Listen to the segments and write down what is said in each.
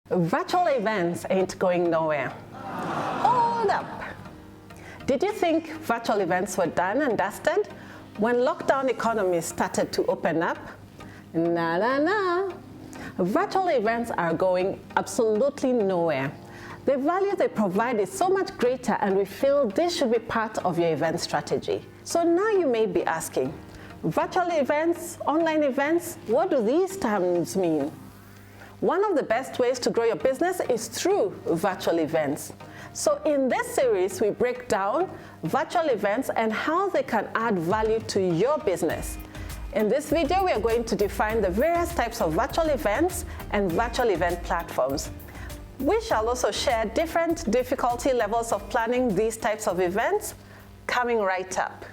Virtual events ain't going nowhere. Hold up! Did you think virtual events were done and dusted when lockdown economies started to open up? Nah. Virtual events are going absolutely nowhere. The value they provide is so much greater, and we feel this should be part of your event strategy. So now you may be asking, virtual events, online events, what do these terms mean? One of the best ways to grow your business is through virtual events. So in this series, we break down virtual events and how they can add value to your business. In this video, we are going to define the various types of virtual events and virtual event platforms. We shall also share different difficulty levels of planning these types of events, coming right up.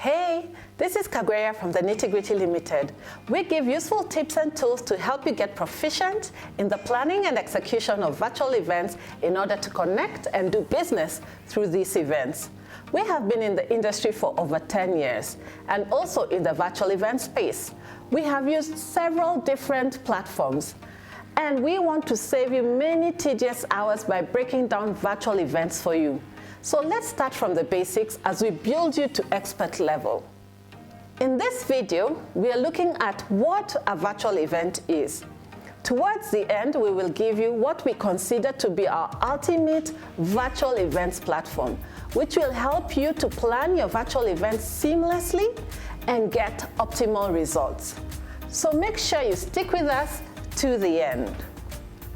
Hey, this is Kagweya from the Nitty Gritty Limited. We give useful tips and tools to help you get proficient in the planning and execution of virtual events in order to connect and do business through these events. We have been in the industry for over 10 years and also in the virtual event space. We have used several different platforms, and we want to save you many tedious hours by breaking down virtual events for you. So let's start from the basics as we build you to expert level. In this video, we are looking at what a virtual event is. Towards the end, we will give you what we consider to be our ultimate virtual events platform, which will help you to plan your virtual events seamlessly and get optimal results. So make sure you stick with us to the end.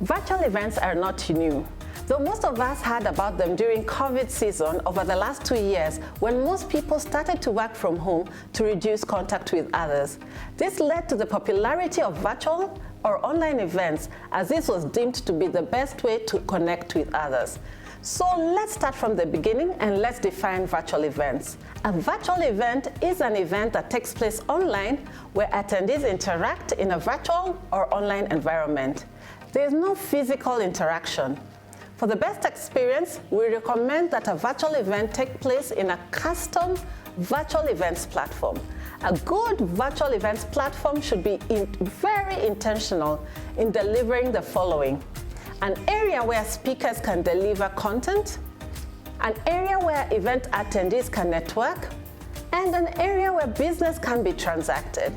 Virtual events are not new, though most of us heard about them during COVID season over the last 2 years, when most people started to work from home to reduce contact with others. This led to the popularity of virtual or online events, as this was deemed to be the best way to connect with others. So let's start from the beginning and let's define virtual events. A virtual event is an event that takes place online where attendees interact in a virtual or online environment. There is no physical interaction. For the best experience, we recommend that a virtual event take place in a custom virtual events platform. A good virtual events platform should be very intentional in delivering the following: an area where speakers can deliver content, an area where event attendees can network, and an area where business can be transacted.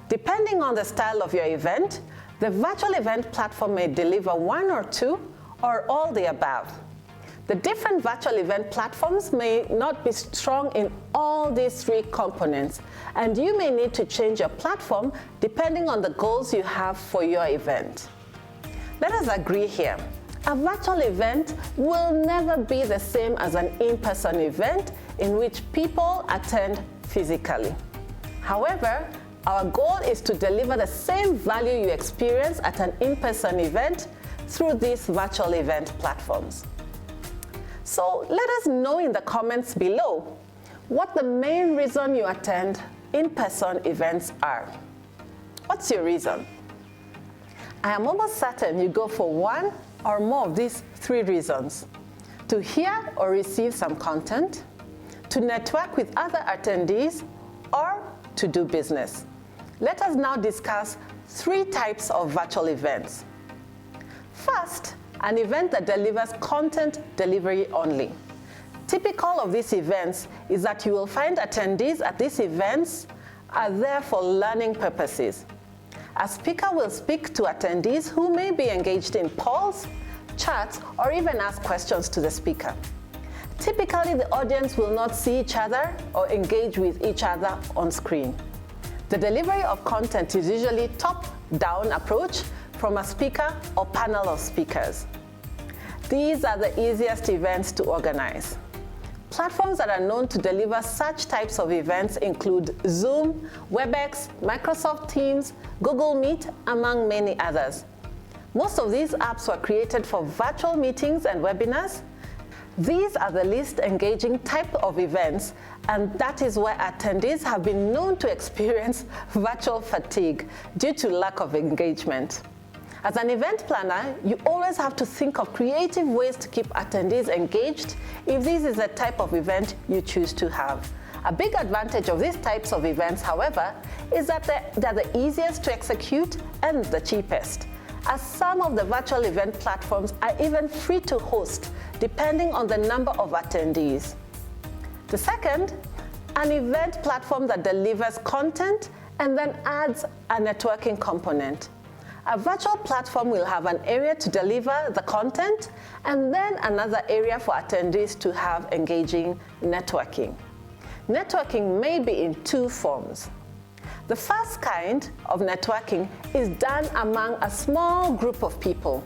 Depending on the style of your event, the virtual event platform may deliver one or two or all the above. The different virtual event platforms may not be strong in all these three components, and you may need to change your platform depending on the goals you have for your event. Let us agree here. A virtual event will never be the same as an in-person event in which people attend physically. However, our goal is to deliver the same value you experience at an in-person event through these virtual event platforms. So let us know in the comments below what the main reason you attend in-person events are. What's your reason? I am almost certain you go for one or more of these three reasons: to hear or receive some content, to network with other attendees, or to do business. Let us now discuss three types of virtual events. First, an event that delivers content delivery only. Typical of these events is that you will find attendees at these events are there for learning purposes. A speaker will speak to attendees who may be engaged in polls, chats, or even ask questions to the speaker. Typically, the audience will not see each other or engage with each other on screen. The delivery of content is usually top-down approach from a speaker or panel of speakers. These are the easiest events to organize. Platforms that are known to deliver such types of events include Zoom, WebEx, Microsoft Teams, Google Meet, among many others. Most of these apps were created for virtual meetings and webinars. These are the least engaging type of events, and that is where attendees have been known to experience virtual fatigue due to lack of engagement. As an event planner, you always have to think of creative ways to keep attendees engaged if this is a type of event you choose to have. A big advantage of these types of events, however, is that they're the easiest to execute and the cheapest, as some of the virtual event platforms are even free to host, depending on the number of attendees. The second, an event platform that delivers content and then adds a networking component. A virtual platform will have an area to deliver the content and then another area for attendees to have engaging networking. Networking may be in two forms. The first kind of networking is done among a small group of people.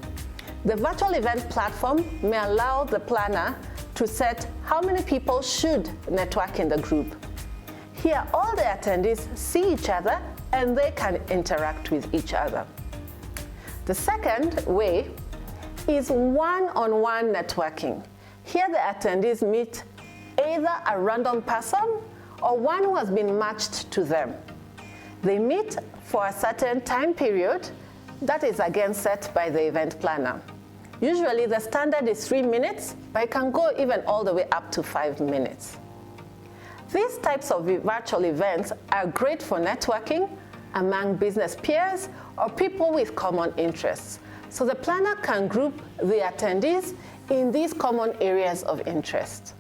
The virtual event platform may allow the planner to set how many people should network in the group. Here, all the attendees see each other and they can interact with each other. The second way is one-on-one networking. Here, the attendees meet either a random person or one who has been matched to them. They meet for a certain time period that is again set by the event planner. Usually the standard is 3 minutes, but it can go even all the way up to 5 minutes. These types of virtual events are great for networking among business peers or people with common interests. So the planner can group the attendees in these common areas of interest.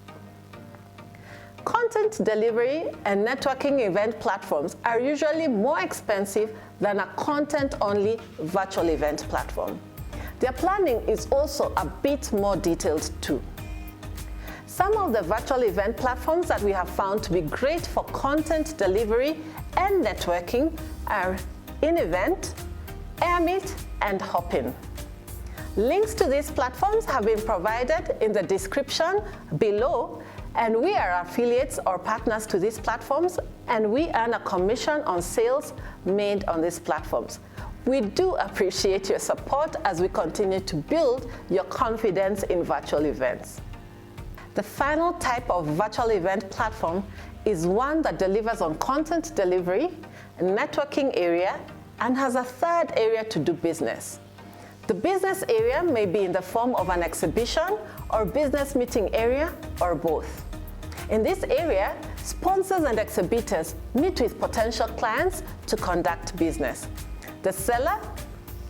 Content delivery and networking event platforms are usually more expensive than a content-only virtual event platform. Their planning is also a bit more detailed too. Some of the virtual event platforms that we have found to be great for content delivery and networking are InEvent, AirMeet, and Hopin. Links to these platforms have been provided in the description below, and we are affiliates or partners to these platforms, and we earn a commission on sales made on these platforms. We do appreciate your support as we continue to build your confidence in virtual events. The final type of virtual event platform is one that delivers on content delivery, a networking area, and has a third area to do business. The business area may be in the form of an exhibition or business meeting area or both. In this area, sponsors and exhibitors meet with potential clients to conduct business. The seller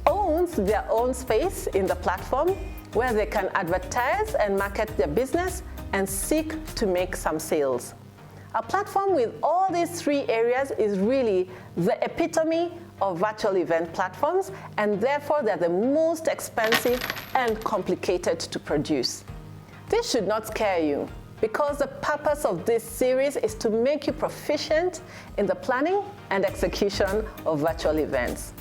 owns their own space in the platform where they can advertise and market their business and seek to make some sales. A platform with all these three areas is really the epitome of virtual event platforms, and therefore they're the most expensive and complicated to produce. This should not scare you, because the purpose of this series is to make you proficient in the planning and execution of virtual events.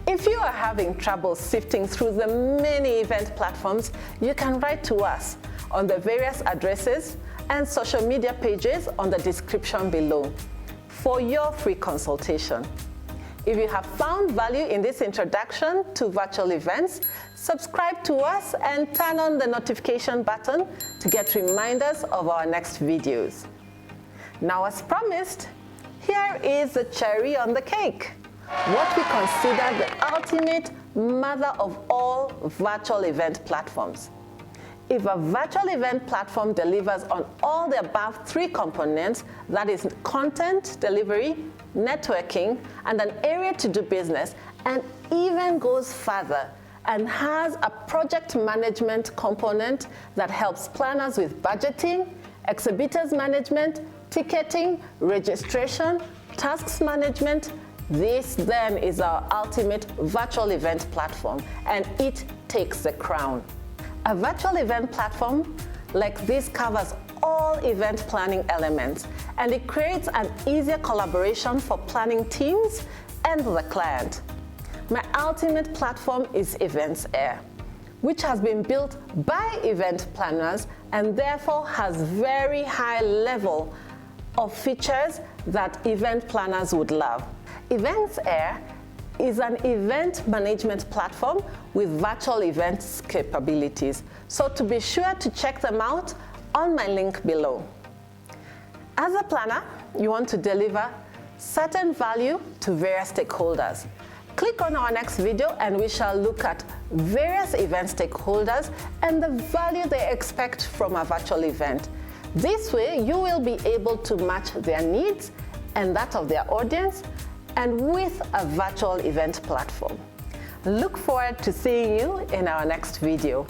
If you are having trouble sifting through the many event platforms, you can write to us on the various addresses and social media pages on the description below for your free consultation. If you have found value in this introduction to virtual events, subscribe to us and turn on the notification button to get reminders of our next videos. Now, as promised, here is the cherry on the cake, what we consider the ultimate mother of all virtual event platforms. If a virtual event platform delivers on all the above three components, that is content delivery, networking, and an area to do business, and even goes further and has a project management component that helps planners with budgeting, exhibitors management, ticketing, registration, tasks management, this then is our ultimate virtual event platform, and it takes the crown. A virtual event platform like this covers all event planning elements, and it creates an easier collaboration for planning teams and the client. My ultimate platform is Events Air, which has been built by event planners and therefore has very high level of features that event planners would love. Events Air is an event management platform with virtual events capabilities. So to be sure to check them out on my link below. As a planner, you want to deliver certain value to various stakeholders. Click on our next video and we shall look at various event stakeholders and the value they expect from a virtual event. This way, you will be able to match their needs and that of their audience, and with a virtual event platform. Look forward to seeing you in our next video.